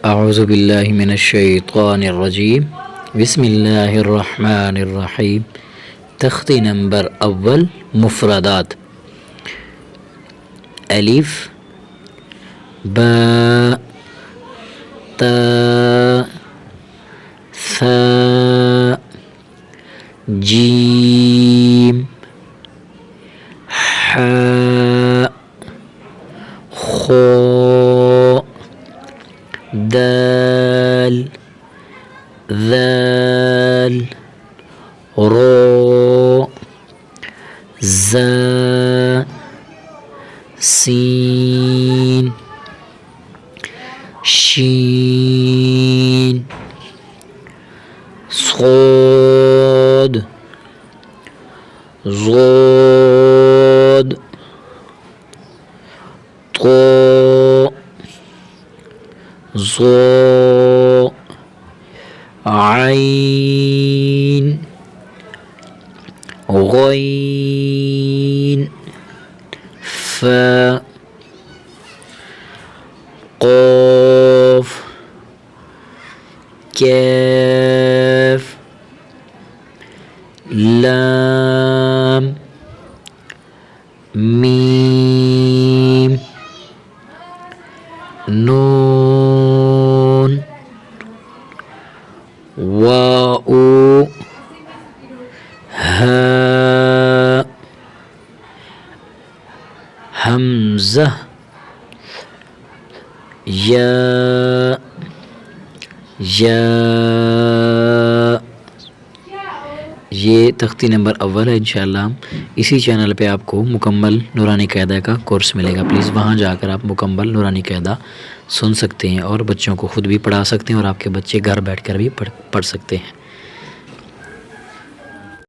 अऊज़ु बिल्लाहि मिनश्शैतानिर्रजीम बिस्मिल्लाहिर्रहमानिर्रहीम। तख्ती नंबर अव्वल मुफ़रदात। अलिफ बा ता सा जीम हा खो दाल ذال رو زا سين شين صاد ضاد طاء ظاء عين غين فاء قاف كاف لام ميم नून वाऊ हा हमज़ा या ये तख्ती नंबर अव्वल है। इंशाअल्लाह इसी चैनल पे आपको मुकम्मल नूरानी कायदा का कोर्स मिलेगा। प्लीज़ वहाँ जाकर आप मुकम्मल नूरानी कायदा सुन सकते हैं और बच्चों को ख़ुद भी पढ़ा सकते हैं और आपके बच्चे घर बैठकर भी पढ़ सकते हैं।